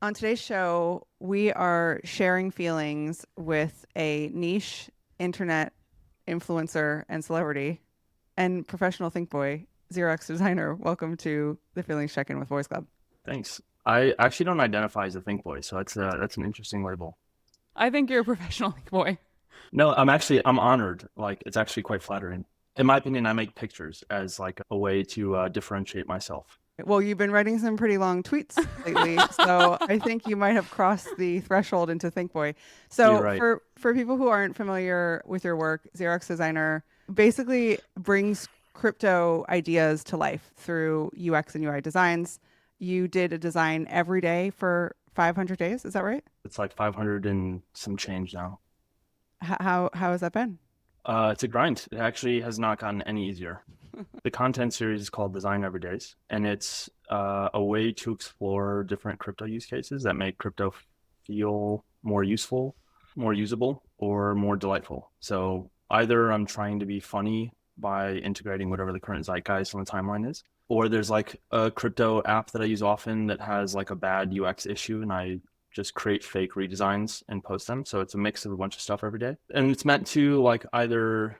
On today's show, we are sharing feelings with a niche internet influencer and celebrity and professional think boy, 0xDesigner. Welcome to the Feelings Check-in with Boys Club. Thanks. I actually don't identify as a think boy, so that's an interesting label. I think you're a professional boy. No, I'm honored. Like it's actually quite flattering. In my opinion, I make pictures as like a way to differentiate myself. Well, you've been writing some pretty long tweets lately, so I think you might have crossed the threshold into Think Boy. You're So right. for people who aren't familiar with your work, 0xDesigner basically brings crypto ideas to life through UX and UI designs. You did a design every day for 500 days, is that right? It's like 500 and some change now. How has that been? It's a grind. It actually has not gotten any easier. The content series is called Design Every Days, and it's a way to explore different crypto use cases that make crypto feel more useful, more usable, or more delightful. So either I'm trying to be funny by integrating whatever the current zeitgeist on the timeline is, or there's like a crypto app that I use often that has like a bad UX issue, and I just create fake redesigns and post them. So it's a mix of a bunch of stuff every day. And it's meant to like either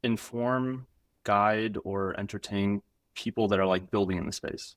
inform, guide, or entertain people that are like building in the space.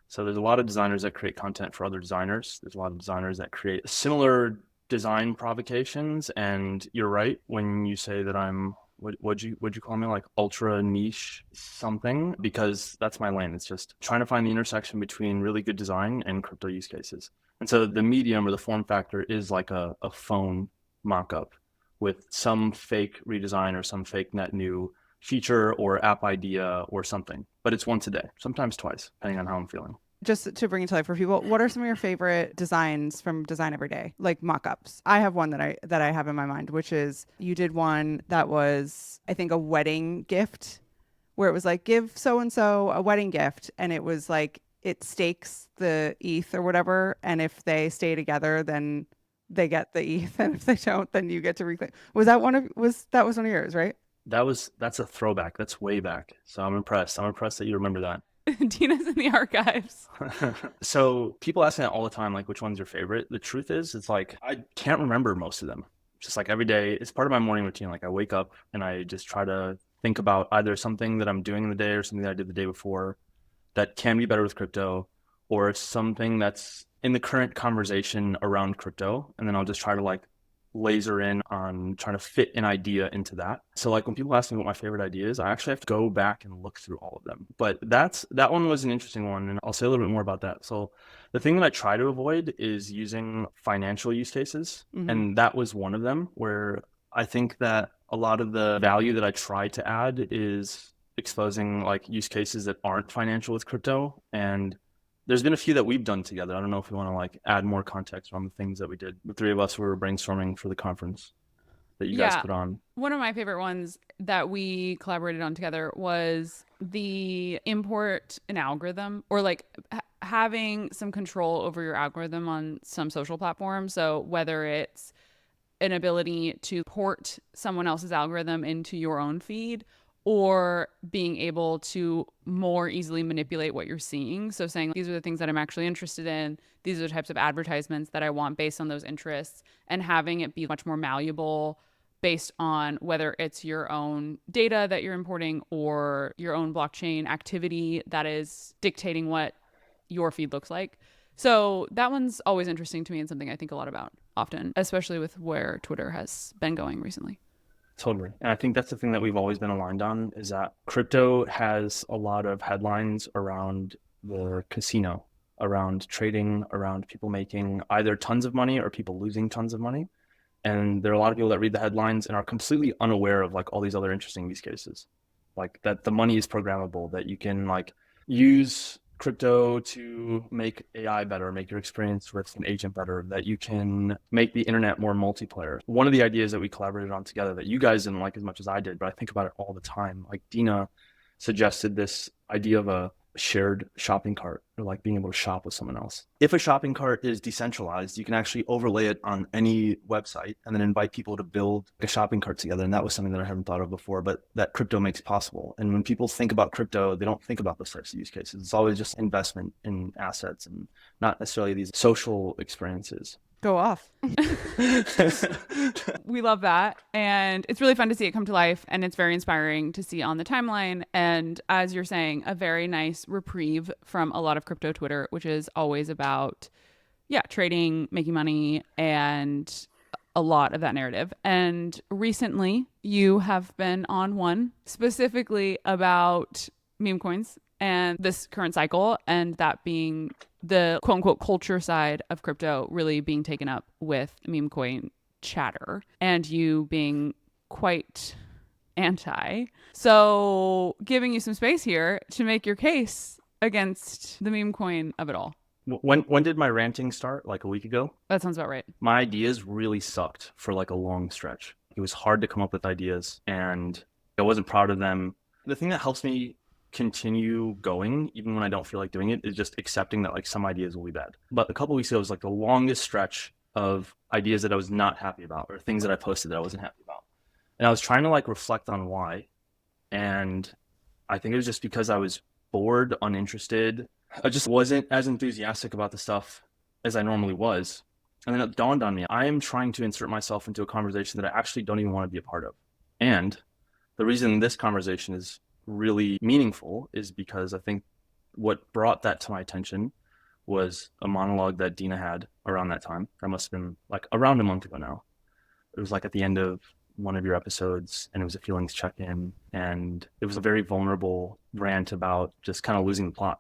So there's a lot of designers that create content for other designers. There's a lot of designers that create similar design provocations. And you're right when you say that I'm would you call me like ultra niche something, because that's my lane. It's just trying to find the intersection between really good design and crypto use cases. And so the medium or the form factor is like a phone mock-up with some fake redesign or some fake net new feature or app idea or something. But it's once a day, sometimes twice, depending on how I'm feeling. Just to bring it to life for people, what are some of your favorite designs from Design Every Day? Like mock-ups. I have one that I have in my mind, which is you did one that was, I think, a wedding gift where it was like, give so and so a wedding gift, and it was like it stakes the ETH or whatever, and if they stay together, then they get the ETH, and if they don't, then you get to reclaim. Was one of yours, right? That's a throwback. That's way back. So I'm impressed. I'm impressed that you remember that. Deana's in the archives. So people ask me that all the time, like, which one's your favorite? The truth is, it's like, I can't remember most of them. Just like every day, it's part of my morning routine. Like I wake up and I just try to think about either something that I'm doing in the day or something that I did the day before that can be better with crypto, or something that's in the current conversation around crypto. And then I'll just try to like laser in on trying to fit an idea into that. So like when people ask me what my favorite idea is, I actually have to go back and look through all of them. But that one was an interesting one, and I'll say a little bit more about that. So the thing that I try to avoid is using financial use cases, and that was one of them where I think that a lot of the value that I try to add is exposing like use cases that aren't financial with crypto. And there's been a few that we've done together. I don't know if we want to like add more context on the things that we did. The three of us were brainstorming for the conference that you guys Yeah. put on. One of my favorite ones that we collaborated on together was the import an algorithm, or like having some control over your algorithm on some social platform. So whether it's an ability to port someone else's algorithm into your own feed, or being able to more easily manipulate what you're seeing. So saying these are the things that I'm actually interested in, these are the types of advertisements that I want based on those interests, and having it be much more malleable based on whether it's your own data that you're importing or your own blockchain activity that is dictating what your feed looks like. So that one's always interesting to me and something I think a lot about often, especially with where Twitter has been going recently. Totally. And I think that's the thing that we've always been aligned on, is that crypto has a lot of headlines around the casino, around trading, around people making either tons of money or people losing tons of money. And there are a lot of people that read the headlines and are completely unaware of like all these other interesting use cases, like that the money is programmable, that you can like use crypto to make AI better, make your experience with an agent better, that you can make the internet more multiplayer. One of the ideas that we collaborated on together that you guys didn't like as much as I did, but I think about it all the time, like Deana suggested this idea of shared shopping cart, or like being able to shop with someone else. If a shopping cart is decentralized, you can actually overlay it on any website and then invite people to build a shopping cart together. And that was something that I haven't thought of before, but that crypto makes possible. And when people think about crypto, they don't think about those types of use cases. It's always just investment in assets and not necessarily these social experiences. Go off. We love that. And it's really fun to see it come to life. And it's very inspiring to see on the timeline. And as you're saying, a very nice reprieve from a lot of crypto Twitter, which is always about, trading, making money, and a lot of that narrative. And recently, you have been on one specifically about meme coins and this current cycle, and that being the quote unquote culture side of crypto really being taken up with meme coin chatter, and you being quite anti. So giving you some space here to make your case against the meme coin of it all. When did my ranting start? Like a week ago? That sounds about right. My ideas really sucked for like a long stretch. It was hard to come up with ideas and I wasn't proud of them. The thing that helps me continue going even when I don't feel like doing it is just accepting that like some ideas will be bad. But a couple weeks ago was like the longest stretch of ideas that I was not happy about, or things that I posted that I wasn't happy about. And I was trying to like reflect on why. And I think it was just because I was bored, uninterested. I just wasn't as enthusiastic about the stuff as I normally was. And then it dawned on me, I am trying to insert myself into a conversation that I actually don't even want to be a part of. And the reason this conversation is really meaningful is because I think what brought that to my attention was a monologue that Deana had around that time. That must have been like around a month ago now. It was like at the end of one of your episodes, and it was a feelings check-in, and it was a very vulnerable rant about just kind of losing the plot.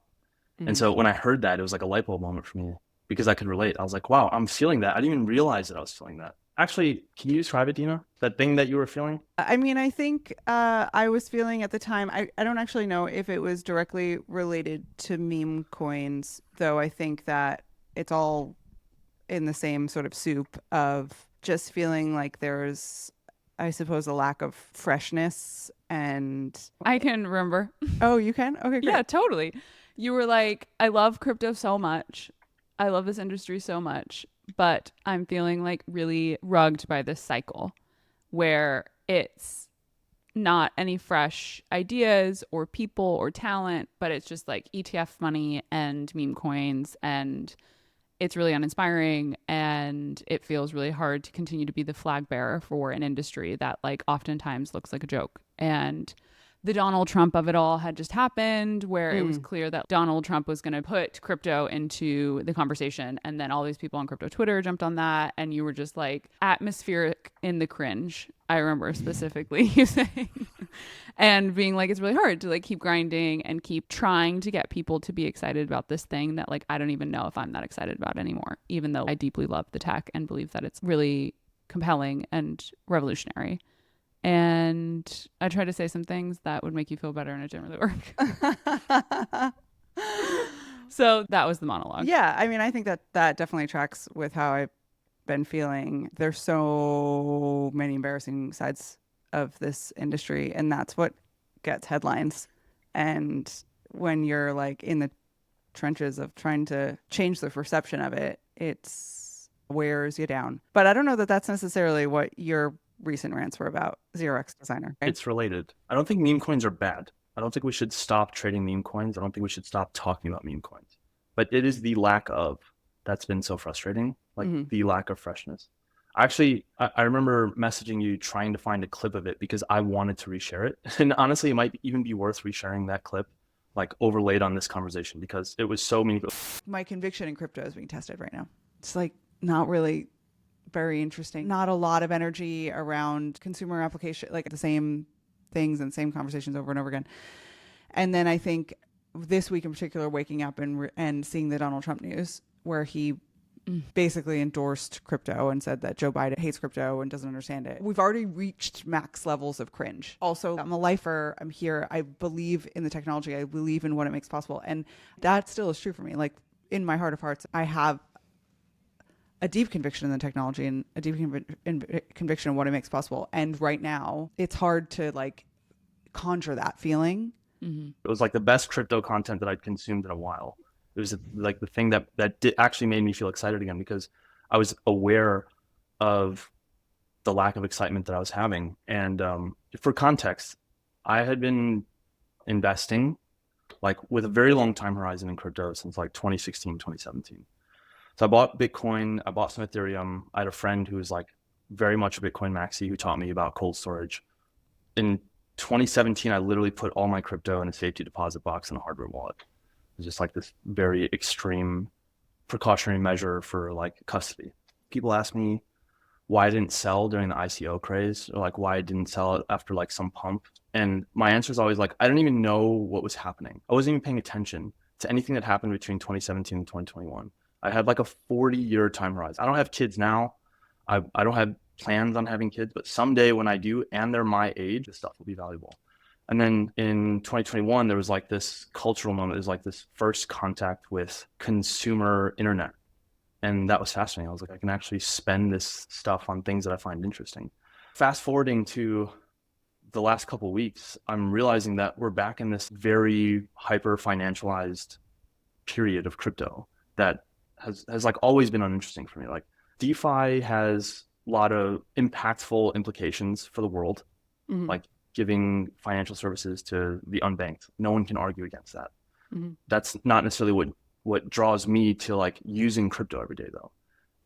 Mm-hmm. And so when I heard that, it was like a light bulb moment for me because I could relate. I was like, wow, I'm feeling that. I didn't even realize that I was feeling that. Actually, can you describe it, Deana? That thing that you were feeling? I mean, I think I was feeling at the time, I don't actually know if it was directly related to meme coins, though I think that it's all in the same sort of soup of just feeling like there's, I suppose, a lack of freshness. And I can remember. Oh, you can? Okay, great. Yeah, totally. You were like, I love crypto so much. I love this industry so much, but I'm feeling like really rugged by this cycle where it's not any fresh ideas or people or talent, but it's just like ETF money and meme coins, and it's really uninspiring, and it feels really hard to continue to be the flag bearer for an industry that like oftentimes looks like a joke. And the Donald Trump of it all had just happened, where it was clear that Donald Trump was going to put crypto into the conversation. And then all these people on crypto Twitter jumped on that. And you were just like atmospheric in the cringe. I remember specifically you saying, and being like, it's really hard to like keep grinding and keep trying to get people to be excited about this thing that like I don't even know if I'm that excited about anymore, even though I deeply love the tech and believe that it's really compelling and revolutionary. And I try to say some things that would make you feel better, and it didn't really work. So that was the monologue. Yeah, I mean, I think that definitely tracks with how I've been feeling. There's so many embarrassing sides of this industry, and that's what gets headlines. And when you're like in the trenches of trying to change the perception of it, it's wears you down. But I don't know that that's necessarily what your recent rants were about, 0xDesigner. Right? It's related. I don't think meme coins are bad. I don't think we should stop trading meme coins. I don't think we should stop talking about meme coins. But it is the lack of that's been so frustrating, like the lack of freshness. Actually, I remember messaging you trying to find a clip of it because I wanted to reshare it. And honestly, it might even be worth resharing that clip, like overlaid on this conversation, because it was so meaningful. My conviction in crypto is being tested right now. It's like not really very interesting. Not a lot of energy around consumer application, like the same things and same conversations over and over again. And then I think this week in particular, waking up and seeing the Donald Trump news where he basically endorsed crypto and said that Joe Biden hates crypto and doesn't understand it. We've already reached max levels of cringe. Also, I'm a lifer. I'm here. I believe in the technology. I believe in what it makes possible. And that still is true for me. Like in my heart of hearts, I have a deep conviction in the technology and a deep conviction in what it makes possible. And right now it's hard to like conjure that feeling It was like the best crypto content that I'd consumed in a while. It was like the thing that actually made me feel excited again, because I was aware of the lack of excitement that I was having. And for context, I had been investing like with a very long time horizon in crypto since like 2016, 2017. So I bought Bitcoin, I bought some Ethereum. I had a friend who was like very much a Bitcoin maxi who taught me about cold storage. In 2017, I literally put all my crypto in a safety deposit box in a hardware wallet. It was just like this very extreme precautionary measure for like custody. People ask me why I didn't sell during the ICO craze, or like why I didn't sell it after like some pump. And my answer is always like, I didn't even know what was happening. I wasn't even paying attention to anything that happened between 2017 and 2021. I had like a 40-year time horizon. I don't have kids now. I don't have plans on having kids, but someday when I do, and they're my age, this stuff will be valuable. And then in 2021, there was like this cultural moment. It was like this first contact with consumer internet. And that was fascinating. I was like, I can actually spend this stuff on things that I find interesting. Fast forwarding to the last couple of weeks, I'm realizing that we're back in this very hyper financialized period of crypto that has like always been uninteresting for me. Like DeFi has a lot of impactful implications for the world, like giving financial services to the unbanked. No one can argue against that. That's not necessarily what draws me to like using crypto every day though.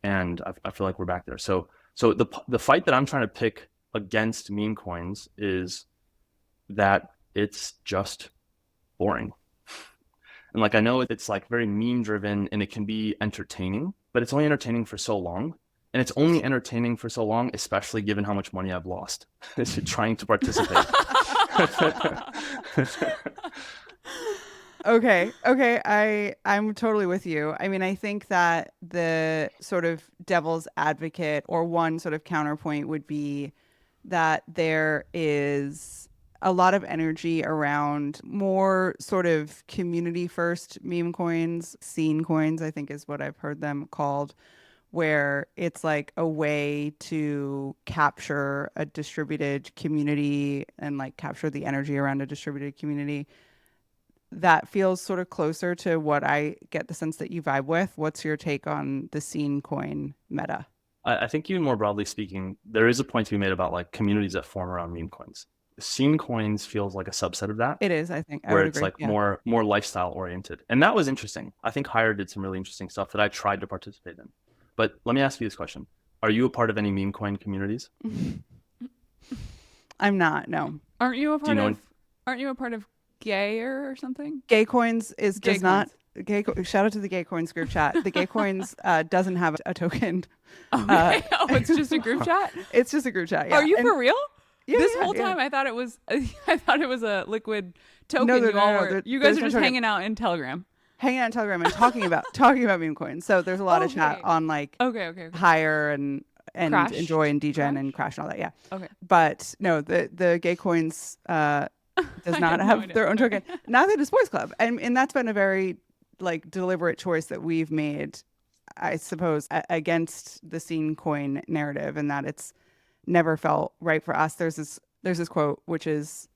And I feel like we're back there. So the fight that I'm trying to pick against meme coins is that it's just boring. And like, I know it's like very meme driven and it can be entertaining, but it's only entertaining for so long. And it's only entertaining for so long, especially given how much money I've lost trying to participate. Okay. I'm totally with you. I mean, I think that the sort of devil's advocate or one sort of counterpoint would be that there is a lot of energy around more sort of community first meme coins, scene coins, I think is what I've heard them called, where it's like a way to capture a distributed community and like capture the energy around a distributed community. That feels sort of closer to what I get the sense that you vibe with. What's your take on the scene coin meta? I think even more broadly speaking, there is a point to be made about like communities that form around meme coins. Scene coins feels like a subset of that. It is, I think. Where it's agree. Like more lifestyle oriented. And that was interesting. I think Hire did some really interesting stuff that I tried to participate in. But let me ask you this question. Are you a part of any meme coin communities? I'm not, no. Aren't you a part of Gayer or something? Gay Coins does not. Shout out to the Gay Coins group chat. The Gay Coins doesn't have a token. Okay. It's just a group chat? It's just a group chat. Yeah. Are you for real? Yeah, this whole time I thought it was a liquid token. No, you guys are just hanging out in Telegram. Hanging out in Telegram and talking about meme coins. So there's a lot of chat on like Hire and Crash? Enjoy and Degen and Crash and all that. Yeah. Okay. But no, the Gay Coins does not have their own token. Neither does Boys Club. And that's been a very like deliberate choice that we've made, I suppose, against the scene coin narrative, and that it's never felt right for us. There's this quote, which is,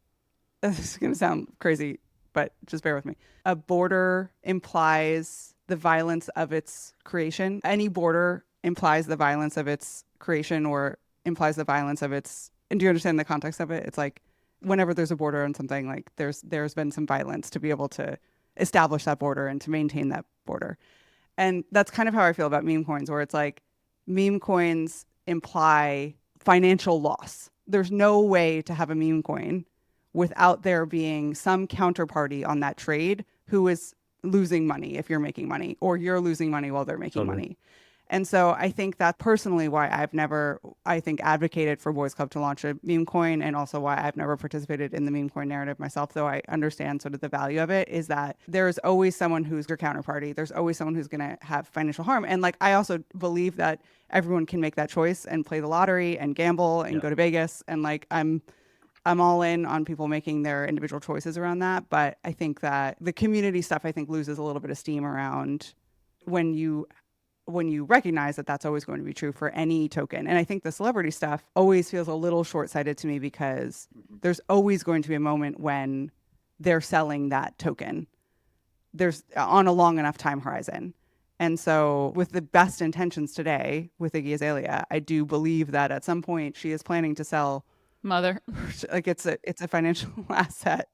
this is going to sound crazy, but just bear with me. A border implies the violence of its creation. Any border implies the violence of its creation or implies the violence of its, and do you understand the context of it? It's like whenever there's a border on something, like there's been some violence to be able to establish that border and to maintain that border. And that's kind of how I feel about meme coins, where it's like meme coins imply financial loss. There's no way to have a meme coin without there being some counterparty on that trade who is losing money if you're making money, or you're losing money while they're making money. And so I think that's personally why I've never, I think, advocated for Boys Club to launch a meme coin, and also why I've never participated in the meme coin narrative myself, though I understand sort of the value of it, is that there's always someone who's your counterparty. There's always someone who's going to have financial harm. And like, I also believe that everyone can make that choice and play the lottery and gamble and go to Vegas. And like, I'm all in on people making their individual choices around that. But I think that the community stuff, I think, loses a little bit of steam around when you recognize that that's always going to be true for any token. And I think the celebrity stuff always feels a little short-sighted to me, because there's always going to be a moment when they're selling that token. There's on a long enough time horizon. And so with the best intentions today with Iggy Azalea, I do believe that at some point she is planning to sell, Mother. like it's a financial asset.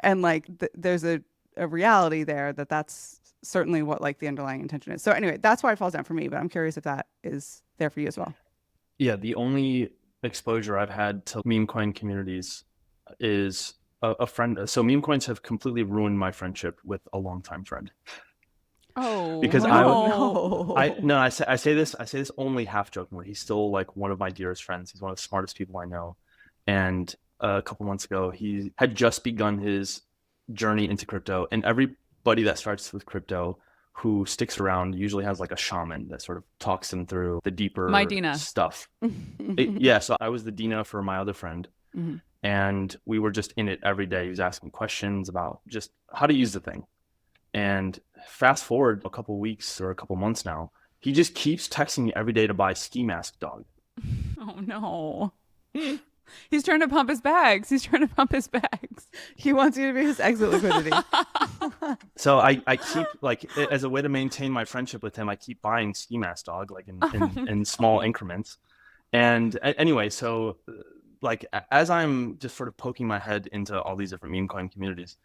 And like there's a reality there that that's certainly what like the underlying intention is. So anyway, that's why it falls down for me, but I'm curious if that is there for you as well. Yeah, the only exposure I've had to meme coin communities is a friend. So meme coins have completely ruined my friendship with a longtime friend. Oh, Because no. I say this only half jokingly. He's still like one of my dearest friends. He's one of the smartest people I know. And a couple months ago, he had just begun his journey into crypto. And everybody that starts with crypto who sticks around usually has like a shaman that sort of talks them through the deeper My Deana. stuff. Yeah, so I was the Deana for my other friend. Mm-hmm. And we were just in it every day. He was asking questions about just how to use the thing. And fast forward a couple weeks or a couple months now, he just keeps texting me every day to buy ski mask dog. Oh, no. He's trying to pump his bags. He wants you to be his exit liquidity. So I keep, like, as a way to maintain my friendship with him, I keep buying ski mask dog, like in small increments. And anyway, so like as I'm just sort of poking my head into all these different meme coin communities,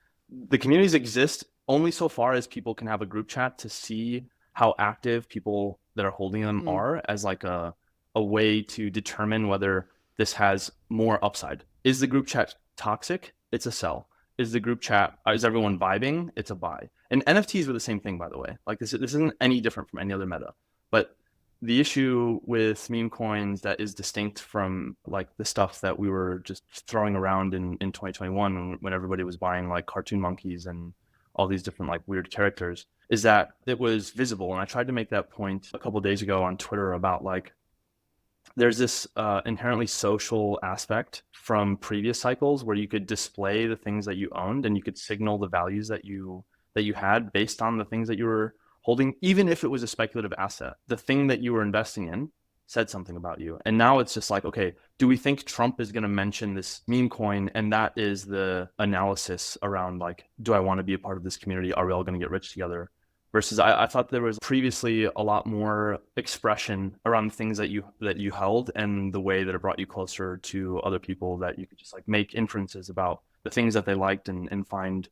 the communities exist only so far as people can have a group chat to see how active people that are holding them are, as like a way to determine whether this has more upside. Is the group chat toxic? It's a sell. Is the group chat, is everyone vibing? It's a buy. And NFTs were the same thing, by the way. Like this isn't any different from any other meta. But the issue with meme coins that is distinct from like the stuff that we were just throwing around in 2021 when everybody was buying like cartoon monkeys and all these different like weird characters, is that it was visible. And I tried to make that point a couple of days ago on Twitter about like, there's this inherently social aspect from previous cycles where you could display the things that you owned and you could signal the values that you had based on the things that you were holding, even if it was a speculative asset. The thing that you were investing in said something about you. And now it's just like, okay, do we think Trump is going to mention this meme coin? And that is the analysis around like, do I want to be a part of this community? Are we all going to get rich together? Versus I thought there was previously a lot more expression around the things that you held and the way that it brought you closer to other people, that you could just like make inferences about the things that they liked and find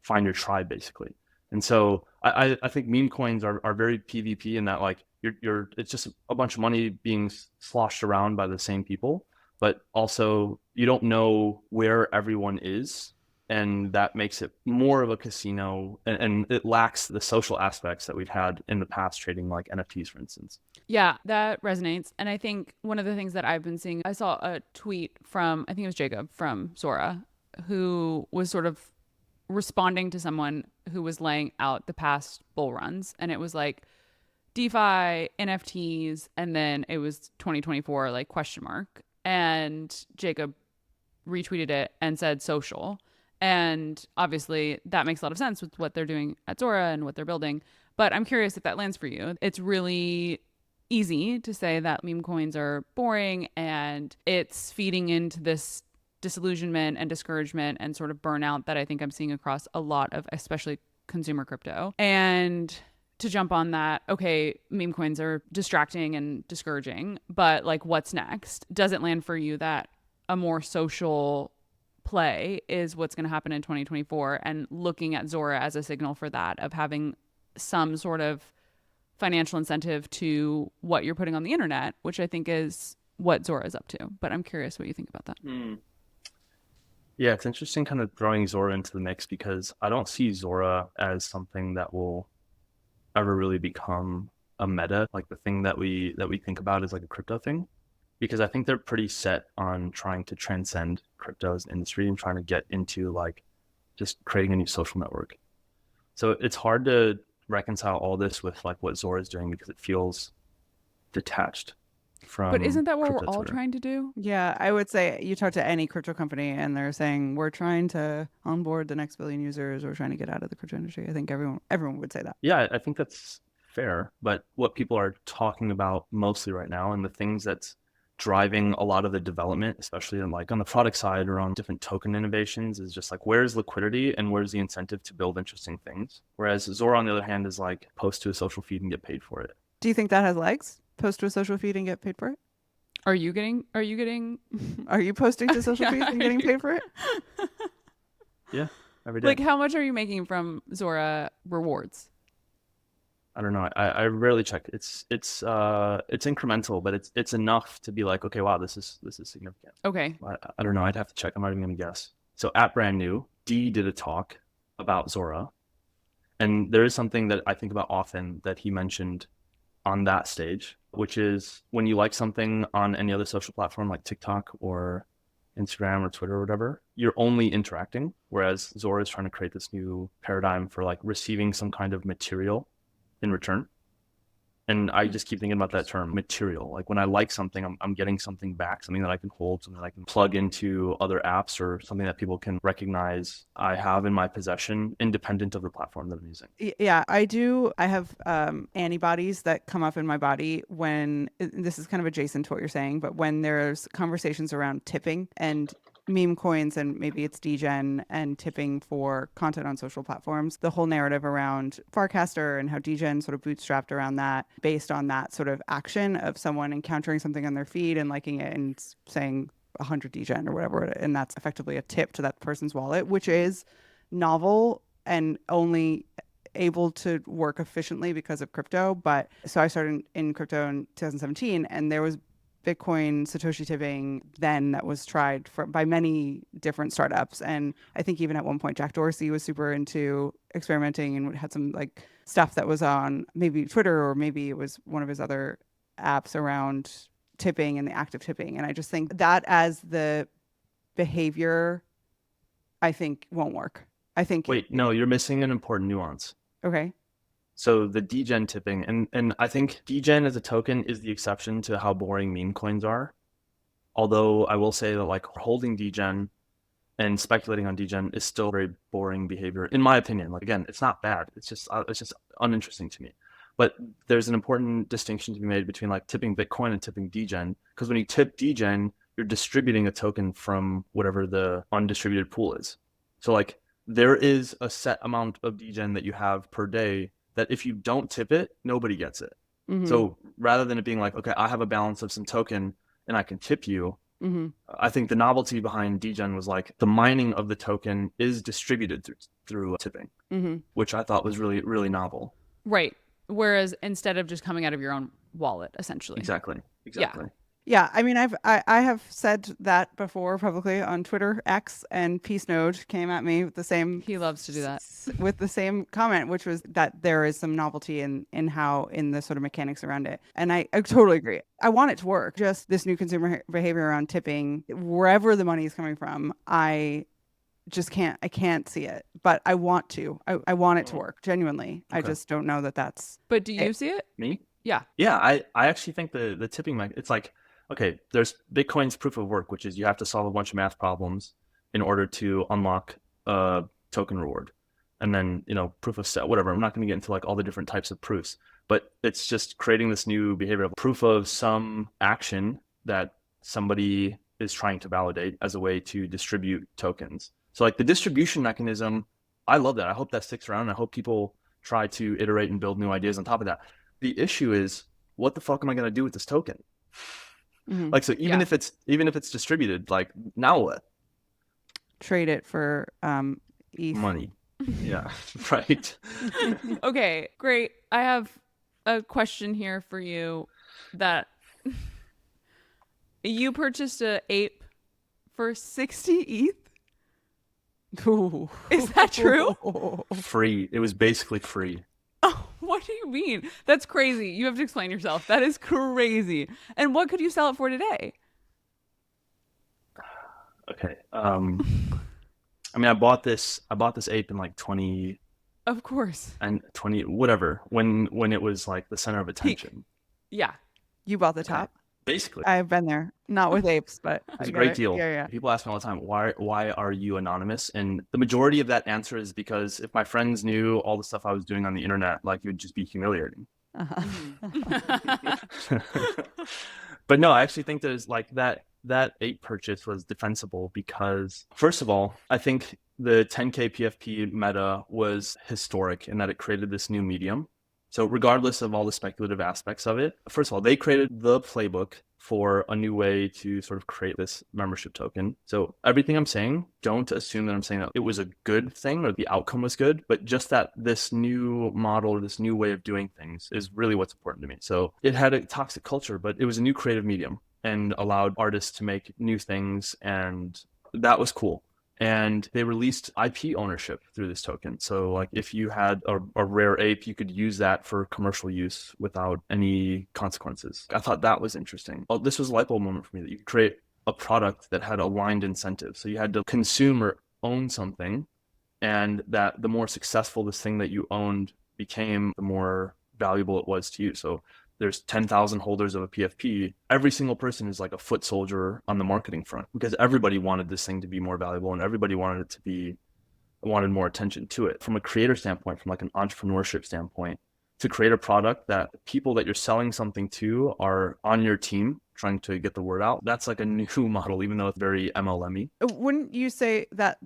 your tribe basically. And so I think meme coins are very PvP in that like it's just a bunch of money being sloshed around by the same people, but also you don't know where everyone is. And that makes it more of a casino, and it lacks the social aspects that we've had in the past trading like NFTs, for instance. Yeah, that resonates. And I think one of the things that I've been seeing, I saw a tweet from, I think it was Jacob from Zora, who was sort of responding to someone who was laying out the past bull runs. And it was like DeFi, NFTs, and then it was 2024, like question mark. And Jacob retweeted it and said social. And obviously that makes a lot of sense with what they're doing at Zora and what they're building. But I'm curious if that lands for you. It's really easy to say that meme coins are boring and it's feeding into this disillusionment and discouragement and sort of burnout that I think I'm seeing across a lot of especially consumer crypto. And to jump on that, okay, meme coins are distracting and discouraging, but like what's next? Does it land for you that a more social play is what's going to happen in 2024, and looking at Zora as a signal for that, of having some sort of financial incentive to what you're putting on the internet, which I think is what Zora is up to. But I'm curious what you think about that. Yeah, it's interesting kind of throwing Zora into the mix, because I don't see Zora as something that will ever really become a meta, like the thing that we think about as like a crypto thing. Because I think they're pretty set on trying to transcend crypto as an industry and trying to get into like just creating a new social network. So it's hard to reconcile all this with like what Zora is doing, because it feels detached from. But isn't that what we're all Twitter. trying to do? Yeah, I would say you talk to any crypto company and they're saying we're trying to onboard the next billion users, we're trying to get out of the crypto industry. I think everyone would say that. Yeah, I think that's fair. But what people are talking about mostly right now, and the things that's driving a lot of the development, especially in like on the product side or on different token innovations, is just like where's liquidity and where's the incentive to build interesting things. Whereas Zora, on the other hand, is like post to a social feed and get paid for it. Do you think that has legs? Post to a social feed and get paid for it? Are you getting Are you posting to social Yeah, feeds and are getting you? paid for it? Yeah, every day. Like, how much are you making from Zora rewards? I don't know. I rarely check. It's incremental, but it's enough to be like, okay, wow, this is significant. Okay. I don't know. I'd have to check. I'm not even gonna guess. So at Brand New, Dee did a talk about Zora, and there is something that I think about often that he mentioned on that stage, which is when you like something on any other social platform like TikTok or Instagram or Twitter or whatever, you're only interacting, whereas Zora is trying to create this new paradigm for like receiving some kind of material in return. And I just keep thinking about that term, material. Like when I like something, I'm getting something back, something that I can hold, something that I can plug into other apps, or something that people can recognize I have in my possession, independent of the platform that I'm using. Yeah, I do. I have antibodies that come up in my body when this is kind of adjacent to what you're saying, but when there's conversations around tipping and meme coins and maybe it's degen and tipping for content on social platforms, the whole narrative around Farcaster and how degen sort of bootstrapped around that based on that sort of action of someone encountering something on their feed and liking it and saying 100 degen or whatever, and that's effectively a tip to that person's wallet, which is novel and only able to work efficiently because of crypto. But so I started in crypto in 2017, and there was Bitcoin Satoshi tipping then that was tried by many different startups. And I think even at one point, Jack Dorsey was super into experimenting and had some like stuff that was on maybe Twitter or maybe it was one of his other apps around tipping and the active tipping. And I just think that as the behavior, I think won't work. I think. Wait, no, you're missing an important nuance. Okay. So the degen tipping, and I think degen as a token is the exception to how boring meme coins are. Although I will say that like holding degen and speculating on degen is still very boring behavior, in my opinion. Like again, it's not bad. It's just uninteresting to me. But there's an important distinction to be made between like tipping Bitcoin and tipping degen, because when you tip degen, you're distributing a token from whatever the undistributed pool is. So like there is a set amount of degen that you have per day that if you don't tip it, nobody gets it. Mm-hmm. So rather than it being like, okay, I have a balance of some token and I can tip you, Mm-hmm. I think the novelty behind degen was like the mining of the token is distributed through tipping, Mm-hmm. which I thought was really, really novel. Right. Whereas instead of just coming out of your own wallet, essentially. Exactly. Yeah, I mean, I have said that before publicly on Twitter X, and Peace Node came at me with the same. He loves to do that. With the same comment, which was that there is some novelty in the sort of mechanics around it, and I totally agree. I want it to work. Just this new consumer behavior around tipping, wherever the money is coming from, I just can't. I can't see it, but I want to. I want it to work genuinely. Okay. I just don't know that that's. But do you see it? Me? Yeah. Yeah, I actually think the tipping, it's like, okay, there's Bitcoin's proof of work, which is you have to solve a bunch of math problems in order to unlock a token reward. And then, proof of set, whatever. I'm not going to get into like all the different types of proofs, but it's just creating this new behavior of proof of some action that somebody is trying to validate as a way to distribute tokens. So like the distribution mechanism, I love that. I hope that sticks around. I hope people try to iterate and build new ideas on top of that. The issue is, what the fuck am I going to do with this token? Mm-hmm. Like, so even if it's distributed, like now what? Trade it for ETH. Money. Yeah, right. Okay, great. I have a question here for you that you purchased a ape for 60 ETH. Ooh. Is that true? Free. It was basically free. Oh, what do you mean? That's crazy. You have to explain yourself. That is crazy. And what could you sell it for today? Okay. I mean, I bought this ape in like 20 Of course. and 20 whatever when it was like the center of attention. Yeah. You bought the top. Basically. I've been there, not with apes, but It's a great deal. Yeah. People ask me all the time, why are you anonymous? And the majority of that answer is because if my friends knew all the stuff I was doing on the internet, like it would just be humiliating. Uh-huh. But no, I actually think there's like that ape purchase was defensible because, first of all, I think the 10K PFP meta was historic in that it created this new medium. So regardless of all the speculative aspects of it, first of all, they created the playbook for a new way to sort of create this membership token. So everything I'm saying, don't assume that I'm saying that it was a good thing or the outcome was good, but just that this new model or this new way of doing things is really what's important to me. So it had a toxic culture, but it was a new creative medium and allowed artists to make new things, and that was cool. And they released IP ownership through this token. So like if you had a rare ape, you could use that for commercial use without any consequences. I thought that was interesting. Oh, this was a light bulb moment for me that you could create a product that had aligned incentives. So you had to consume or own something, and that the more successful this thing that you owned became, the more valuable it was to you. So there's 10,000 holders of a PFP. Every single person is like a foot soldier on the marketing front because everybody wanted this thing to be more valuable and everybody wanted more attention to it. From a creator standpoint, from like an entrepreneurship standpoint, to create a product that people that you're selling something to are on your team trying to get the word out, that's like a new model, even though it's very MLM-y. Wouldn't you say that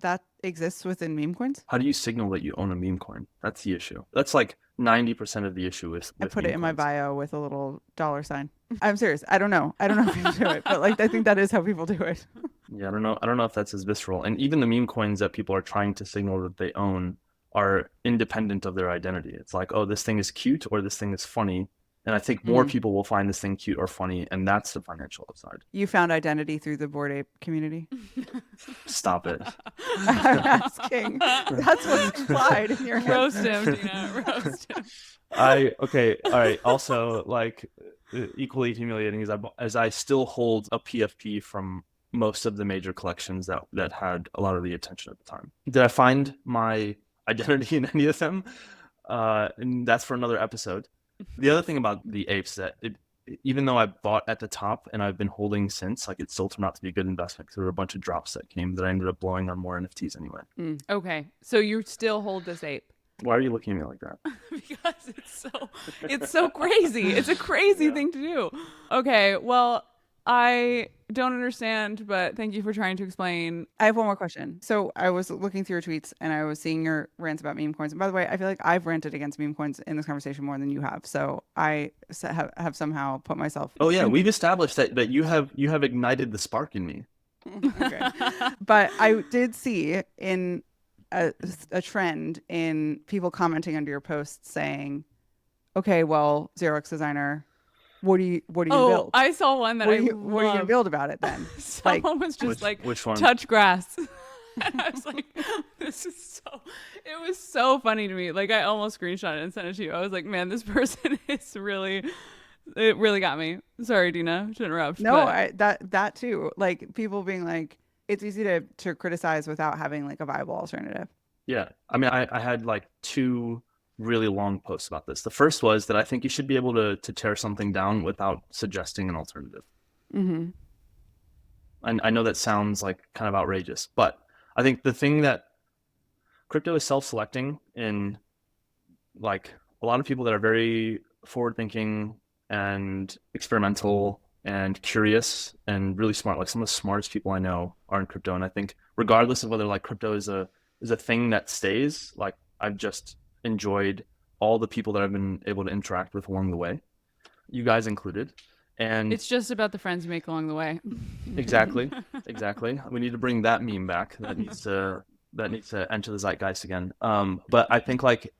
exists within meme coins? How do you signal that you own a meme coin? That's the issue. That's like 90% of the issue with I put it in my coins. bio with a little $sign. I'm serious. I don't know if people do it, but like I think that is how people do it. Yeah, I don't know if that's as visceral. And even the meme coins that people are trying to signal that they own are independent of their identity. It's like, oh, this thing is cute or this thing is funny. And I think more people will find this thing cute or funny, and that's the financial upside. You found identity through the Bored Ape community? Stop it. I'm asking. That's what's implied in your Roast him, Deana. Roast him. Okay, all right. Also, like equally humiliating is as I still hold a PFP from most of the major collections that had a lot of the attention at the time. Did I find my identity in any of them? And that's for another episode. The other thing about the apes that even though I bought at the top and I've been holding since, like it still turned out to be a good investment because there were a bunch of drops that came that I ended up blowing on more NFTs anyway. Okay, so you still hold this ape? Why are you looking at me like that? Because it's so crazy. It's a crazy thing to do. Okay, well, I don't understand, but thank you for trying to explain. I have one more question. So I was looking through your tweets and I was seeing your rants about meme coins. And by the way, I feel like I've ranted against meme coins in this conversation more than you have. So I have somehow put myself. Oh yeah, we've established that you have ignited the spark in me. Okay. But I did see in a trend in people commenting under your posts saying, okay, well, 0xDesigner, what are you gonna build? I saw one that what are you gonna build about it then? Someone was just which one? touch grass. And I was like, it was so funny to me. Like I almost screenshot it and sent it to you. I was like, man, this person is it really got me. Sorry, Deana, to interrupt. No, that too. Like people being like, it's easy to criticize without having like a viable alternative. Yeah, I mean, I had like 2 really long posts about this. The first was that I think you should be able to tear something down without suggesting an alternative. Mm-hmm. And I know that sounds like kind of outrageous, but I think the thing that crypto is self-selecting in like a lot of people that are very forward-thinking and experimental and curious and really smart, like some of the smartest people I know are in crypto. And I think regardless of whether like crypto is a thing that stays, like I've just enjoyed all the people that I've been able to interact with along the way, you guys included. And it's just about the friends you make along the way. Exactly. We need to bring that meme back. That needs to enter the zeitgeist again. But I think like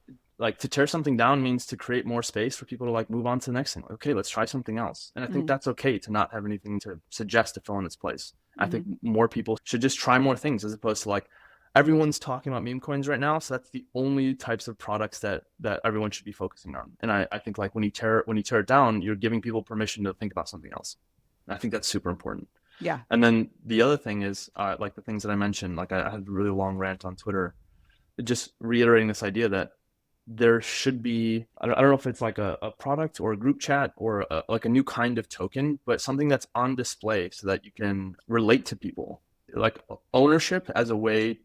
to tear something down means to create more space for people to like move on to the next thing. Like, okay, let's try something else. And I think that's okay to not have anything to suggest to fill in its place. I think more people should just try more things as opposed to like everyone's talking about meme coins right now. So that's the only types of products that everyone should be focusing on. And I think like when you tear it down, you're giving people permission to think about something else. And I think that's super important. Yeah. And then the other thing is like the things that I mentioned, like I had a really long rant on Twitter, just reiterating this idea that there should be, I don't know if it's like a product or a group chat or like a new kind of token, but something that's on display so that you can relate to people. Like ownership as a way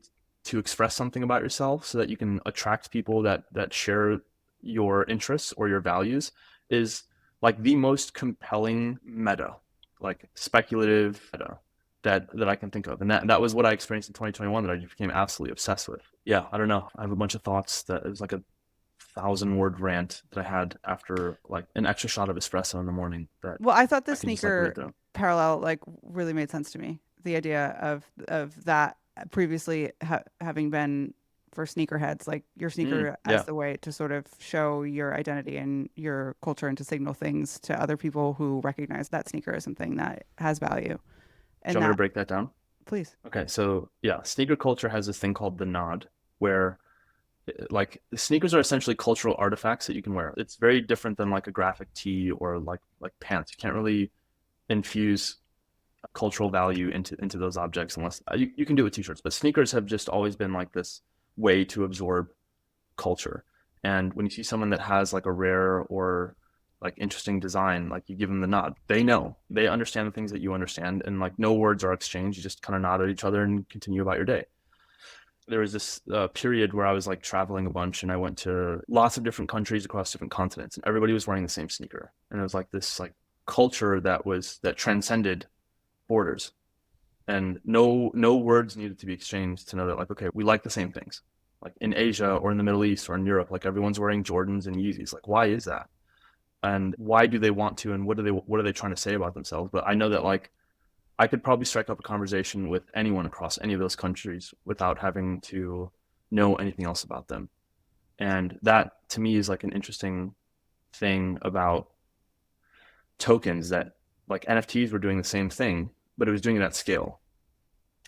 to express something about yourself so that you can attract people that share your interests or your values is like the most compelling meta like speculative that I can think of. And that was what I experienced in 2021 that I became absolutely obsessed with. Yeah, I don't know. I have a bunch of thoughts that it was like a 1,000-word rant that I had after like an extra shot of espresso in the morning that Well, I thought the I can just like read sneaker through. parallel like really made sense to me. The idea of that previously having been for sneakerheads, like your sneaker as Yeah, the way to sort of show your identity and your culture and to signal things to other people who recognize that sneaker as something that has value. do you And want me to that, break that down? please. Okay, so yeah, sneaker culture has this thing called the nod, where like sneakers are essentially cultural artifacts that you can wear. It's very different than like a graphic tee or like pants. You can't really infuse cultural value into those objects unless you can do it with t-shirts. But sneakers have just always been like this way to absorb culture. And when you see someone that has like a rare or like interesting design, like you give them the nod. They know, they understand the things that you understand, and like no words are exchanged. You just kind of nod at each other and continue about your day. There was this period where I was like traveling a bunch, and I went to lots of different countries across different continents, and everybody was wearing the same sneaker, and it was like this like culture that transcended borders, and no words needed to be exchanged to know that like, okay, we like the same things. Like in Asia or in the Middle East or in Europe, like everyone's wearing Jordans and Yeezys. Like, why is that? And why do they want to? And what are they trying to say about themselves? But I know that like I could probably strike up a conversation with anyone across any of those countries without having to know anything else about them. And that to me is like an interesting thing about tokens, that like NFTs were doing the same thing, but it was doing it at scale.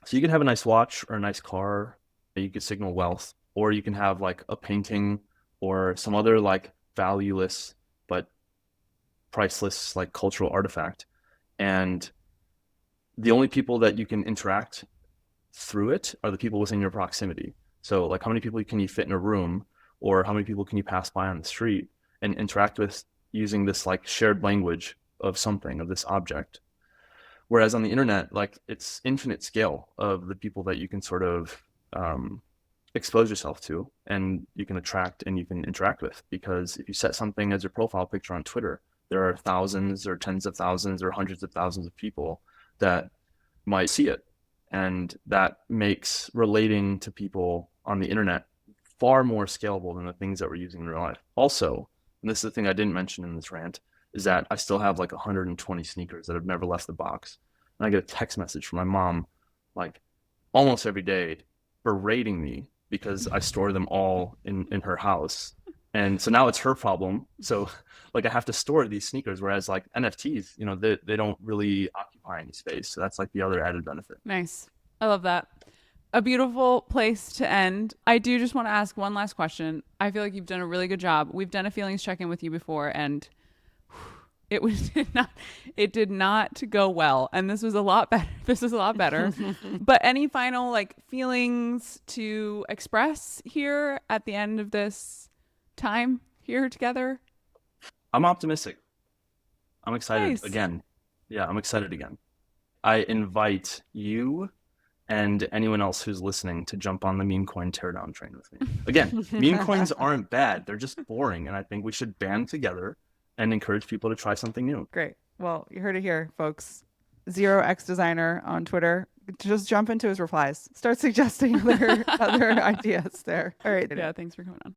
So you could have a nice watch or a nice car, you could signal wealth, or you can have like a painting or some other like valueless but priceless like cultural artifact. And the only people that you can interact through it are the people within your proximity. So like how many people can you fit in a room, or how many people can you pass by on the street and interact with using this like shared language of something, of this object. Whereas on the internet, like it's infinite scale of the people that you can sort of expose yourself to, and you can attract and you can interact with. Because if you set something as your profile picture on Twitter, there are thousands or tens of thousands or hundreds of thousands of people that might see it. And that makes relating to people on the internet far more scalable than the things that we're using in real life. Also, and this is the thing I didn't mention in this rant, is that I still have like 120 sneakers that have never left the box. And I get a text message from my mom like almost every day berating me because I store them all in her house. And so now it's her problem. So like I have to store these sneakers, whereas like NFTs, you know, they don't really occupy any space. So that's like the other added benefit. Nice. I love that. A beautiful place to end. I do just want to ask one last question. I feel like you've done a really good job. We've done a feelings check-in with you before, and it did not go well. And this was a lot better. This is a lot better. But any final like feelings to express here at the end of this time here together? I'm optimistic. I'm excited Nice. again. Yeah, I'm excited again. I invite you and anyone else who's listening to jump on the meme coin teardown train with me. Again, meme coins aren't bad. They're just boring. And I think we should band together and encourage people to try something new. Great. Well, you heard it here, folks. 0xDesigner on Twitter. Just jump into his replies. Start suggesting other ideas there. All right. Yeah, thanks for coming on.